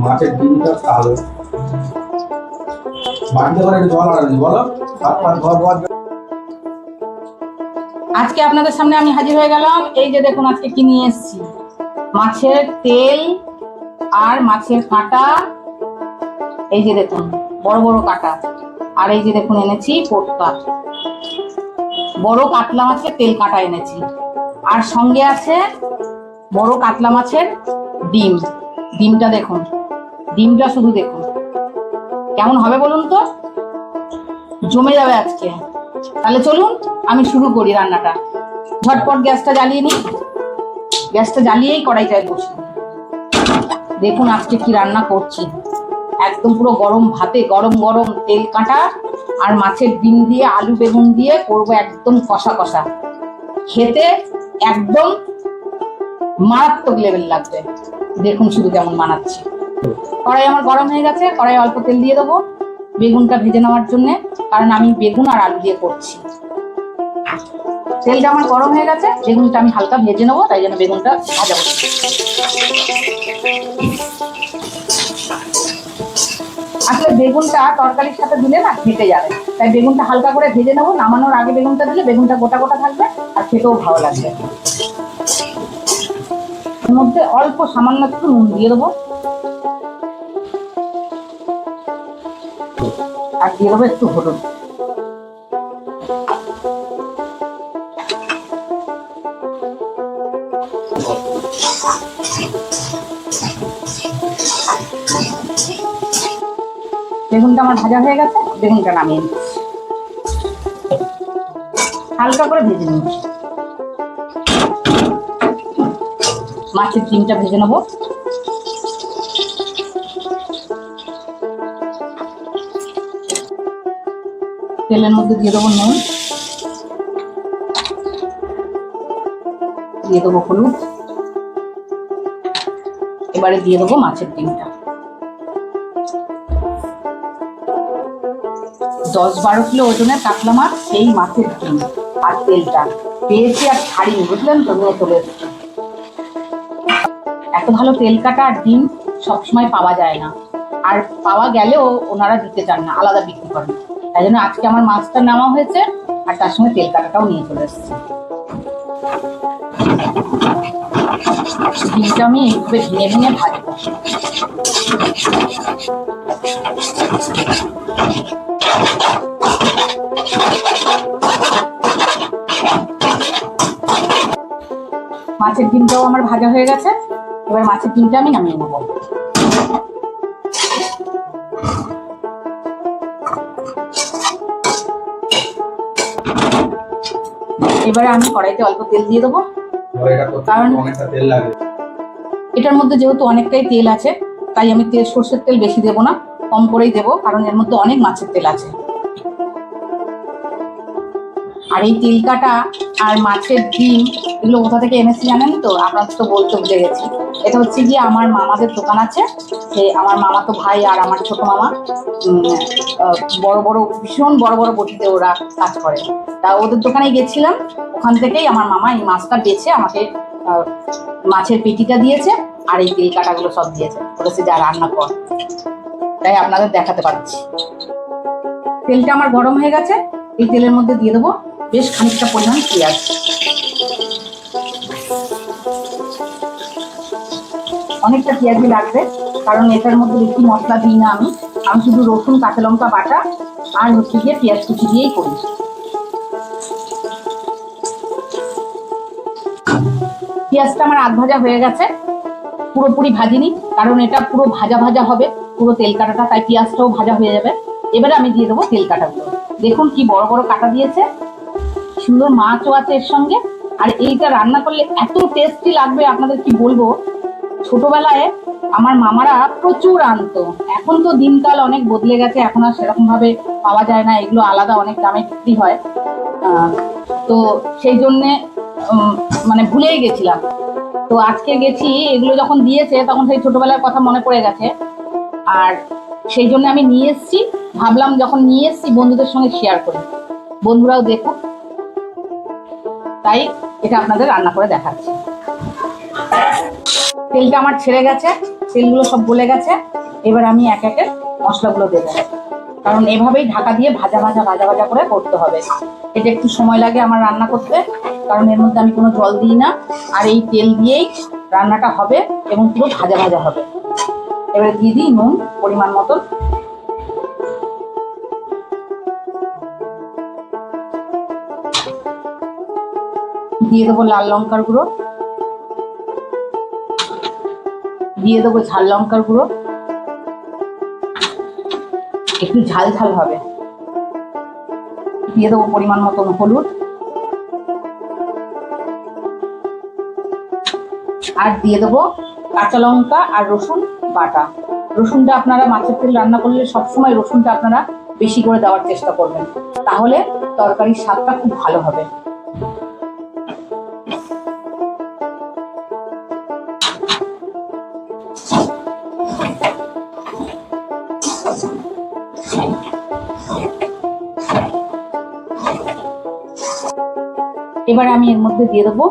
মাছের ডিমটা কালো বাড়িতে করে জল আনি বলো হাত পা ধোয়া। আজকে আপনাদের সামনে আমি হাজির হয়ে গেলাম। এই যে দেখুন আজকে কি নিয়ে এসেছি, মাছের তেল আর মাছের কাঁটা। এই যে দেখুন বড় বড় কাঁটা, আর এই যে দেখুন এনেছি পোটকা, বড় কাতলা মাছের তেল কাঁটা এনেছি। আর সঙ্গে আছে বড় কাতলা মাছের ডিম। ডিমটা দেখুন, ডিমটা শুধু দেখুন কেমন হবে বলুন তো, জমে যাবে আজকে। তাহলে চলুন আমি শুরু করি রান্নাটা। ঝটপট গ্যাসটা জ্বালিয়ে নিই, গ্যাসটা জ্বালিয়েই কড়াইটায় বসি। দেখুন আজকে কি রান্না করছি, একদম পুরো গরম ভাতে গরম গরম তেল কাঁটা আর মাছের ডিম দিয়ে আলু বেগুন দিয়ে করবো একদম কষা কষা। খেতে একদম মারাত্মক লেভেল লাগবে। দেখুন শুধু কেমন বানাচ্ছি। কড়াই আমার গরম হয়ে গেছে, কড়াই অল্প তেল দিয়ে দেবো বেগুনটা ভেজে নেওয়ার জন্য, কারণ আমি বেগুন আর আলু দিয়ে করছি। তেলটা আমার গরম হয়ে গেছে, বেগুনটা আমি হালকা ভেজে নেবো, তাই জন্য বেগুনটা ভাজা করছি। আসলে বেগুনটা তরকারির সাথে দিলে না ঘেটে যাবে, তাই বেগুনটা হালকা করে ভেজে নেবো। নামানোর আগে বেগুনটা দিলে বেগুনটা গোটা গোটা থাকবে আর খেতেও ভালো লাগবে। এর মধ্যে অল্প সামান্য একটু নুন দিয়ে দেবো, আর দিয়ে দেবো একটু হলুদ। বেগুনটা আমার ভাজা হয়ে গেছে, বেগুনটা নামিয়ে নিচ্ছি, হালকা করে ভেজে নিচ্ছি। মাছের ডিমটা ভেজে নেবো। তেলের মধ্যে দিয়ে দেবো নুন, দিয়ে দেবো হলুদ, এবারে দিয়ে দেবো মাছের ডিমটা। 10-12 কিলো ওজনের কাতলা মাছ, সেই মাছের ডিম আর তেলটা পেয়েছি আর ছাড়িনি, বুঝলেন তো, নিয়ে চলে এসেছি। এত ভালো তেল কাটা আর ডিম সবসময় পাওয়া যায় না, আর পাওয়া গেলেও ওনারা দিতে চান না, আলাদা বিক্রি করেন। তাই জন্য আজকে আমার মাছটা নেওয়া হয়েছে আর তার সঙ্গে তেল কাটাটাও নিয়ে চলে এসেছি। ডিমটা আমি এইভাবে ভেঙে ভেঙে ভাজবো। মাছের ডিমটাও আমার ভাজা হয়ে গেছে, এবার মাছের ডিমটা আমি নামিয়ে নেবো। এবারে আমি কড়াইতে অল্প তেল দিয়ে দেবো, কারণ এটার মধ্যে যেহেতু অনেকটাই তেল আছে, তাই আমি সর্ষের তেল বেশি দেবো না, কম করেই দেবো, কারণ এর মধ্যে অনেক মাছের তেল আছে। আর এই তেল কাটা আর মাছের ডিম এগুলো কোথা থেকে এনেছি জানেন তো, আপনাদের তো বলতে ভুলে গেছি। এটা হচ্ছে গিয়ে আমার মামাদের দোকান আছে, সে আমার মামা তো ভাই আর আমার ছোট মামা বড় বড় ভীষণ বড় বড় বটিতে ওরা কাজ করে, তা ওদের দোকানে গেছিলাম, ওখান থেকেই আমার মামা এই মাছটা বেছে আমাকে মাছের পেটিটা দিয়েছে আর এই তেল কাটাগুলো সব দিয়েছে, বলেছে যা রান্না কর, তাই আপনাদের দেখাতে পাচ্ছি। তেলটা আমার গরম হয়ে গেছে, এই তেলের মধ্যে দিয়ে দেবো বেশ খানিকটা পরিমাণ পেঁয়াজ। অনেকটা পেঁয়াজই লাগবে, কারণ এটার মধ্যে বেশি মশলা দিই না আমি, আমি শুধু রসুন কাঁচা লঙ্কা বাটা আর হচ্ছে গিয়ে পেঁয়াজ কুচি দিয়েই করি। পেঁয়াজটা আমার আধ ভাজা হয়ে গেছে, পুরোপুরি ভাজিনি, কারণ এটা পুরো ভাজা ভাজা হবে পুরো তেল কাটাটা, তাই পেঁয়াজটাও ভাজা হয়ে যাবে। এবারে আমি দিয়ে দেবো তেল কাটাগুলো। দেখুন কি বড় বড় কাটা দিয়েছে, সুন্দর মাছও আছে এর সঙ্গে, আর এইটা রান্না করলে এত টেস্টি লাগবে আপনাদের কি বলবো। ছোটবেলায় আমার মামারা প্রচুর আনতো, এখন তো দিনকাল অনেক বদলে গেছে, এখন আর সেরকম ভাবে পাওয়া যায় না, এগুলো আলাদা অনেক দামে বিক্রি হয়, তো সেই জন্যে মানে ভুলেই গেছিলাম। তো আজকে গেছি, এগুলো যখন দিয়েছে তখন সেই ছোটবেলার কথা মনে পড়ে গেছে, আর সেই জন্য আমি নিয়ে এসেছি। ভাবলাম যখন নিয়ে এসেছি বন্ধুদের সঙ্গে শেয়ার করি, বন্ধুরাও দেখুক, তাই এটা আপনাদের রান্না করে দেখাচ্ছি। তেলটা আমার ছেড়ে গেছে, তেলগুলো সব গলে গেছে। এবার আমি এক একে মশলাগুলো দেবো, কারণ এভাবেই ঢাকা দিয়ে ভাজা ভাজা ভাজা ভাজা করে করতে হবে। এটা একটু সময় লাগে আমার রান্না করতে, কারণ এর মধ্যে আমি কোনো জল দিই না, আর এই তেল দিয়েই রান্নাটা হবে এবং পুরো ভাজা ভাজা হবে। এবারে দিয়ে দিই নুন পরিমাণ মতন, দিয়ে দেবো লাল লঙ্কার গুঁড়ো, দিয়ে দেবো ঝাল লঙ্কার গুঁড়ো, একটু ঝাল ঝাল হবে। দিয়ে দেবো পরিমাণ মতন হলুদ, আর দিয়ে দেবো কাঁচা লঙ্কা আর রসুন বাটা। রসুনটা আপনারা মাছের তেল রান্না করলে সবসময় রসুনটা আপনারা বেশি করে দেওয়ার চেষ্টা করবেন, তাহলে তরকারির স্বাদটা খুব ভালো হবে। এবার আমি এর মধ্যে দিয়ে দেবো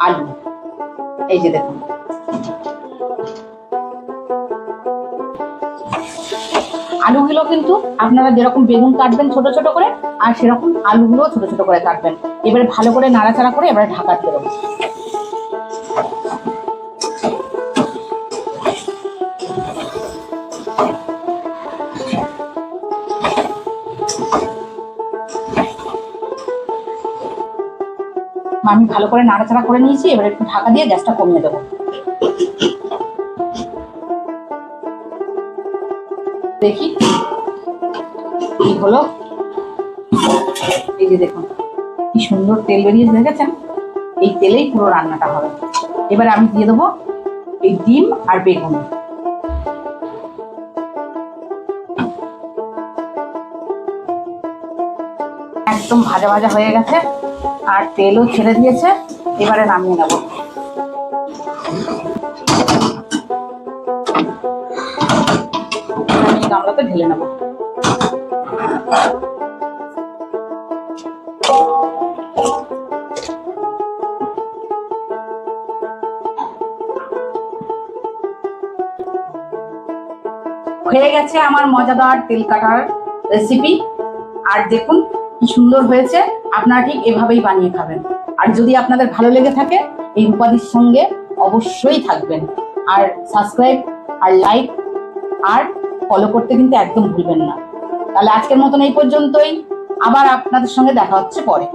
আলু। এই যে দেখুন, আলুগুলো কিন্তু আপনারা যেরকম বেগুন কাটবেন ছোট ছোট করে, আর সেরকম আলুগুলো ছোট ছোট করে কাটবেন। এবারে ভালো করে নাড়াচাড়া করে এবারে ঢাকা দিয়ে দেবো। আমি ভালো করে নাড়াচাড়া করে নিয়েছি, এবার একটু ঢাকা দিয়ে গ্যাসটা কমিয়ে দেবো। দেখি কি হলো। এই যে দেখুন কি সুন্দর তেল বেরিয়েছে, দেখেছেন? এই তেলেই পুরো রান্নাটা হবে। এবার আমি দিয়ে দেবো এই ডিম আর বেগুন। একদম ভাজা ভাজা হয়ে গেছে আর তেলও ছেড়ে দিয়েছে। এবারে নামিয়ে নেব। আমি গামলাতে ঢেলে নেব। হয়ে গেছে আমার মজাদার তেল কাটার রেসিপি। আর দেখুন কি সুন্দর হয়েছে। আপনারা ঠিক এভাবেই বানিয়ে খাবেন। আর যদি আপনাদের ভালো লেগে থাকে এই রূপাদির সঙ্গে অবশ্যই থাকবেন, আর সাবস্ক্রাইব আর লাইক আর ফলো করতে কিন্তু একদম ভুলবেন না। তাহলে আজকের মতন এই পর্যন্তই, আবার আপনাদের সঙ্গে দেখা হচ্ছে পরে।